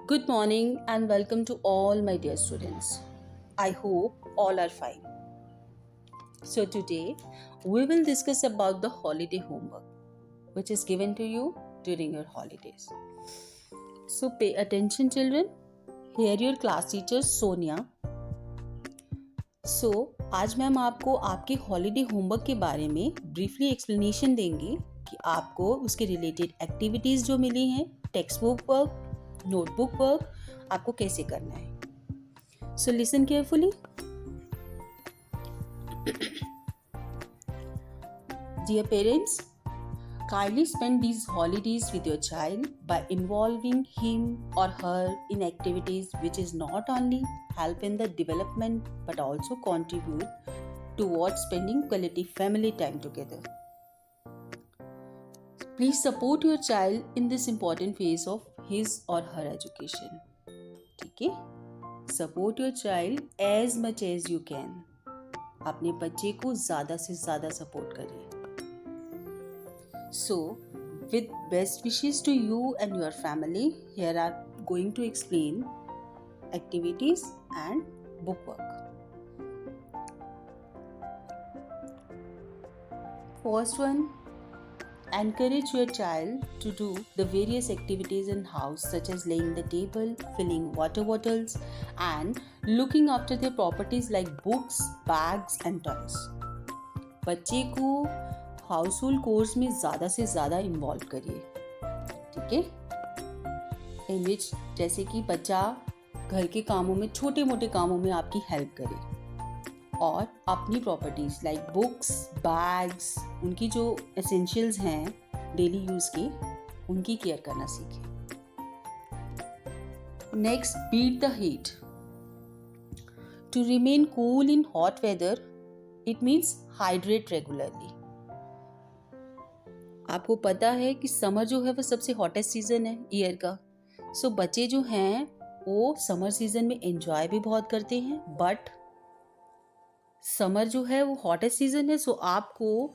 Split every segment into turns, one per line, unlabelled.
Good morning and welcome to all my dear students. I hope all are fine. So today we will discuss about the holiday homework which is given to you during your holidays. So pay attention children. Here your class teacher Sonia. So आज ma'am आपको आपके holiday homework के बारे में briefly explanation देंगे कि आपको उसके रिलेटेड एक्टिविटीज़ जो मिली हैं, text book work, notebook work आपको कैसे करना है. So listen carefully. Dear parents, kindly spend these holidays with your child by involving him or her in activities which is not only help in the development but also contribute towards spending quality family time together. Please support your child in this important phase of his or her education. ठीक है? Support your child as much as you can. अपने बच्चे को ज़्यादा से ज़्यादा support करिए. So, with best wishes to you and your family, here are going to explain activities and book work. First one, encourage your child to do the various activities in house such as laying the table, filling water bottles and looking after their properties like books, bags and toys. बच्चे को house hold course में ज़्यादा से ज़्यादा involve करिए. ठीक है, इन विच जैसे कि बच्चा घर के कामों में, छोटे मोटे कामों में आपकी हेल्प करे और अपनी प्रॉपर्टीज़ लाइक बुक्स, बैग्स, उनकी जो एसेंशियल्स हैं डेली यूज़ के, उनकी केयर करना सीखे. Next, beat the heat. To remain cool in hot weather it means hydrate regularly. आपको पता है कि समर जो है वो सबसे हॉटेस्ट सीजन है ईयर का. सो बच्चे जो हैं वो समर सीजन में एंजॉय भी बहुत करते हैं, बट समर जो है वो हॉटेस्ट सीजन है. सो आपको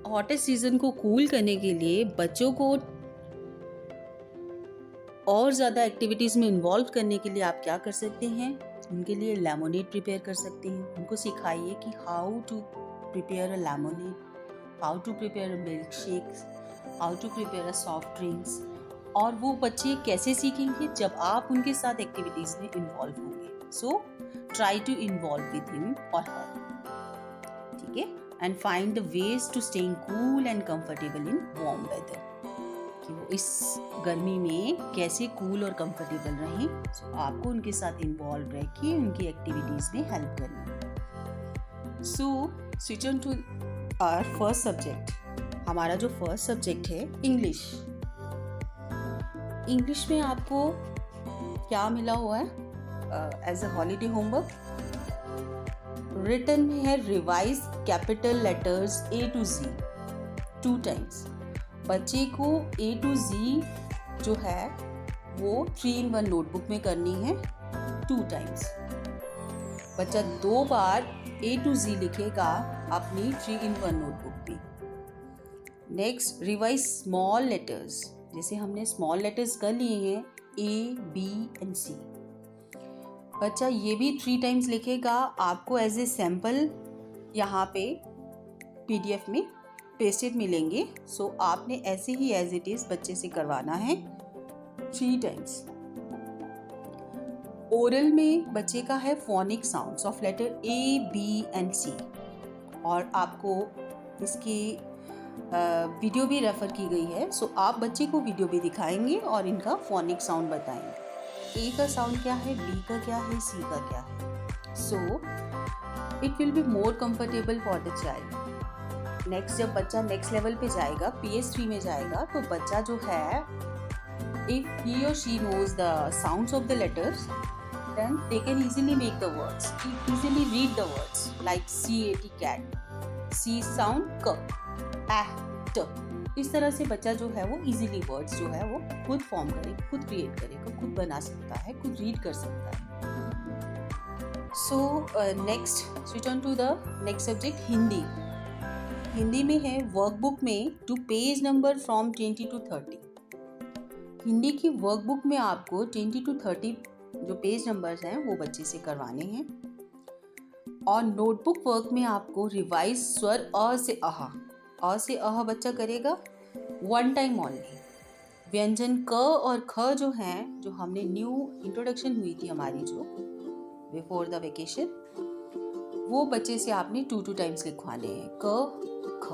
हॉटेस्ट सीजन को कूल करने के लिए बच्चों को और ज़्यादा एक्टिविटीज़ में इन्वॉल्व करने के लिए आप क्या कर सकते हैं, उनके लिए लेमोनेड प्रिपेयर कर सकते हैं. उनको सिखाइए कि how to prepare a lemonade, how to prepare a milkshake, how to prepare a soft drinks. और वो बच्चे कैसे सीखेंगे जब आप उनके साथ एक्टिविटीज़ में इन्वॉल्व होंगे. So try to involve with him और हर. ठीक है, and find the ways to staying cool and comfortable in warm weather, कि वो इस गर्मी में कैसे कूल और कंफर्टेबल रहें. सो आपको उनके साथ इन्वॉल्व रह के उनकी एक्टिविटीज़ में हेल्प करना. So switch on to our first subject. हमारा जो फर्स्ट सब्जेक्ट है इंग्लिश. इंग्लिश में आपको क्या मिला हुआ है as a holiday homework? Written में है revise capital letters A to Z 2 times. बच्चे को A to Z जो है वो 3-in-1 नोटबुक में करनी है 2 times. बच्चा 2 बार A to Z लिखेगा अपनी 3-in-1 नोटबुक में. Next, revise small letters. जैसे हमने स्मॉल लेटर्स कर लिए हैं A, B and C. बच्चा ये भी 3 times लिखेगा. आपको एज ए सैम्पल यहाँ पे PDF में पेस्टेड मिलेंगे. सो आपने ऐसे ही एज इट इज़ बच्चे से करवाना है 3 times. ओरल में बच्चे का है phonic sounds of letter A, B and C. और आपको इसकी वीडियो भी रेफ़र की गई है. सो आप बच्चे को वीडियो भी दिखाएंगे और इनका फोनिक साउंड बताएंगे. A का साउंड क्या है, B का क्या है, C का क्या है. So it will be more comfortable for the child. Next, जब बच्चा नेक्स्ट लेवल पे जाएगा, PS3 में जाएगा, तो बच्चा जो है if he or she knows the sounds of the letters, then they can easily make the words, easily read the words like C-A-T cat, C sound K, A, T. इस तरह से बच्चा जो है वो easily words जो है वो खुद फॉर्म करेगा, खुद क्रिएट करेगा, खुद बना सकता है, खुद रीड कर सकता है. So next, switch on to the next subject Hindi. Hindi में है वर्कबुक में to page number from 20 to 30. Hindi की वर्कबुक में आपको 20 to 30 जो पेज नंबर्स हैं वो बच्चे से करवाने हैं। और नोटबुक वर्क में आपको रिवाइज स्वर अ से अह बच्चा करेगा 1 टाइम ओनली। व्यंजन क और ख जो हैं, जो हमने न्यू इंट्रोडक्शन हुई थी हमारी जो बिफोर द वेकेशन, वो बच्चे से आपने 2 टाइम्स लिखवाने हैं, क ख।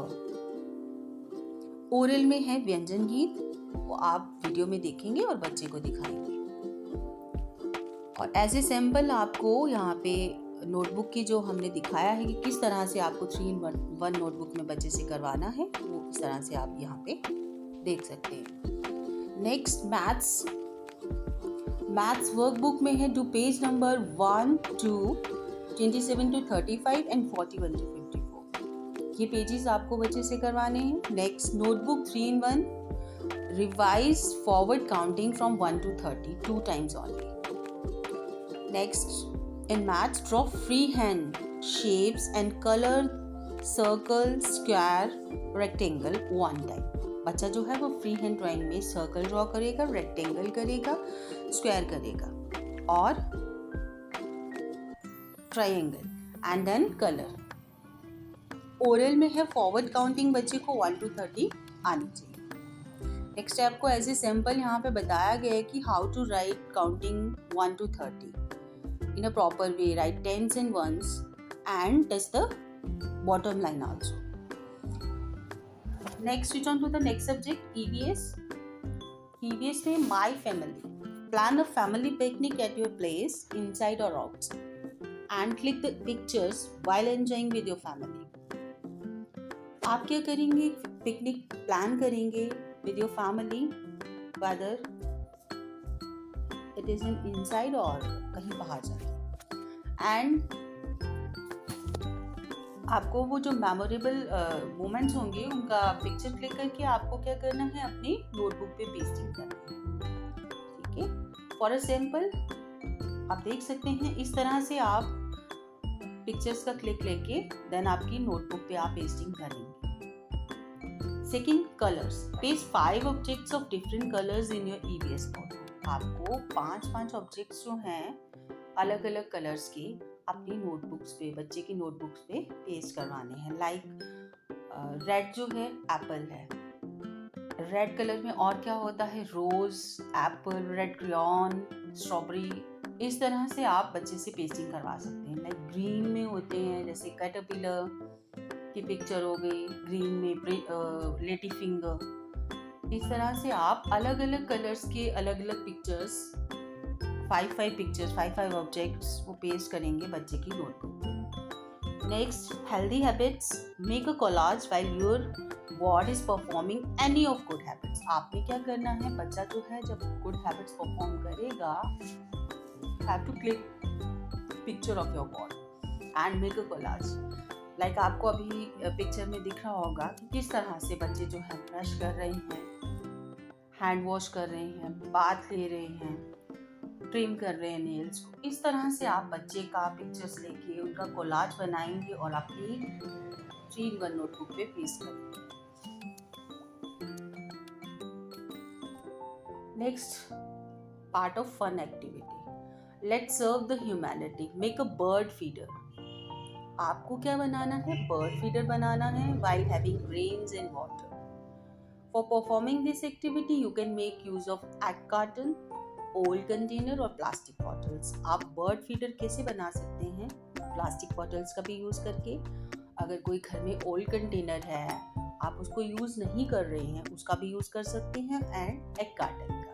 ओरल में है व्यंजन गीत, वो आप वीडियो में देखेंगे और बच्चे को दिखाएंगे। और एज ए सैम्पल आपको यहाँ पे नोटबुक की जो हमने दिखाया है कि किस तरह से आपको 3-in-1 नोटबुक में बच्चे से करवाना है, वो इस तरह से आप यहाँ पे देख सकते हैं। नेक्स्ट मैथ्स वर्कबुक में है, do page number 1 to 27 to 35 and 41 to 54। ये पेजेस आपको बच्चे से करवाने हैं। Next notebook 3-in-1 revise forward counting from 1 to 30 2 times only. Next, in maths, draw freehand shapes and color circle, square, rectangle 1 time. बच्चा जो है वो फ्री हैंड ड्राइंग में सर्कल ड्रॉ करेगा, रेक्टेंगल करेगा, स्क्वायर करेगा और triangle and then colour. Oral में है फॉरवर्ड काउंटिंग बच्चे को 1 to 30 आनी चाहिए। नेक्स्ट आपको एज ए सैम्पल यहाँ पे बताया गया है कि how to write counting 1 to 30 in a proper way, write tens and ones and test the bottom line also. Next, switch on to the next subject, EVS. EVS में My Family. Plan a family picnic at your place, inside or outside, and click the pictures while enjoying with your family. आप क्या करेंगे? Picnic plan करेंगे with your family, whether it is in inside or कहीं बाहर जाके। And आपको वो जो मेमोरेबल मोमेंट्स होंगे उनका पिक्चर क्लिक करके आपको क्या करना है, अपनी नोटबुक पे पेस्टिंग करना है। ठीक है, फॉर एग्जाम्पल आप देख सकते हैं इस तरह से आप पिक्चर्स का क्लिक लेके देन आपकी नोटबुक पे आप पेस्टिंग करेंगे। Second, colours. Paste 5 objects of different colours in your EVS notebook. आपको 5 ऑब्जेक्ट्स जो हैं अलग अलग कलर्स के अपनी नोटबुक्स पे, बच्चे की नोटबुक्स पे पेस्ट करवाने हैं। लाइक रेड जो है एप्पल है, रेड कलर में और क्या होता है, रोज, एप्पल, रेड क्रेयॉन, स्ट्रॉबेरी। इस तरह से आप बच्चे से पेस्टिंग करवा सकते हैं। लाइक ग्रीन में होते हैं जैसे कैटरपिलर की पिक्चर हो गई, ग्रीन में लेडी फिंगर। इस तरह से आप अलग अलग कलर्स के अलग अलग पिक्चर्स 5 ऑब्जेक्ट्स वो पेस्ट करेंगे बच्चे की नोटबुक पे। Next, healthy habits. Make a collage while your ward is performing any of good habits. आपने क्या करना है, बच्चा जो है जब गुड हैबिट्स परफॉर्म करेगा, have to click picture of your ward and make a collage. Like आपको अभी पिक्चर में दिख रहा होगा कि किस तरह से बच्चे जो है ब्रश कर रहे हैं, हैंड वॉश कर रहे हैं, बाथ ले रहे हैं, ट्रिम कर रहे हैं नेल्स को। इस तरह से आप बच्चे का पिक्चर्स लेके उनका कोलाज बनाएंगे और अपनी 3-in-1 नोटबुक पे पेस्ट करेंगे। Next part of fun activity, let's serve the humanity. Make a bird feeder. आपको क्या बनाना है, बर्ड फीडर बनाना है while having grains and water. For performing this activity, you can make use of egg carton, old container और plastic bottles. आप bird feeder कैसे बना सकते हैं, प्लास्टिक बॉटल्स का भी यूज करके। अगर कोई घर में ओल्ड कंटेनर है, आप उसको यूज नहीं कर रहे हैं, उसका भी यूज कर सकते हैं, एंड एग कार्टन का।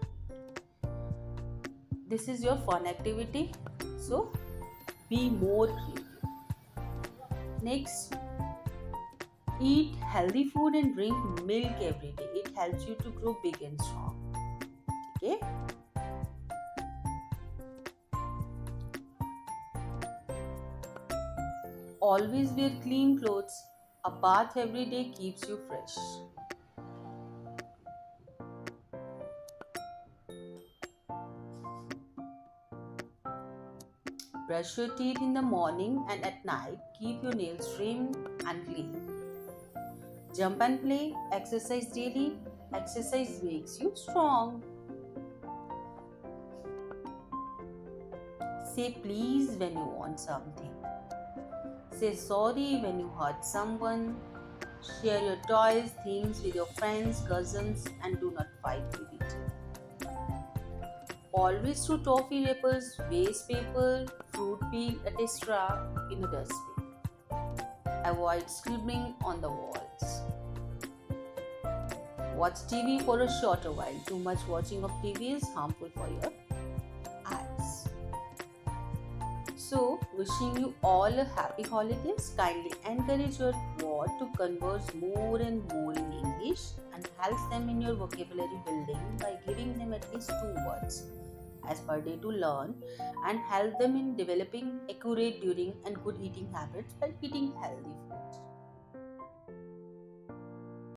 This is your fun activity, so be more creative. Next, eat healthy food and drink milk every day. It helps you to grow big and strong. Okay? Always wear clean clothes. A bath every day keeps you fresh. Brush your teeth in the morning and at night. Keep your nails trimmed and clean. Jump and play. Exercise daily. Exercise makes you strong. Say please when you want something. Say sorry when you hurt someone. Share your toys, things with your friends, cousins, and do not fight with each other. Always throw toffee wrappers, waste paper, fruit peel, etc. in a dustbin. Avoid scribbling on the walls. Watch TV for a shorter while. Too much watching of TV is harmful for your eyes. So, wishing you all a happy holidays. Kindly encourage your ward to converse more and more in English and help them in your vocabulary building by giving them at least 2 words as per day to learn, and help them in developing accurate during and good eating habits by eating healthy food.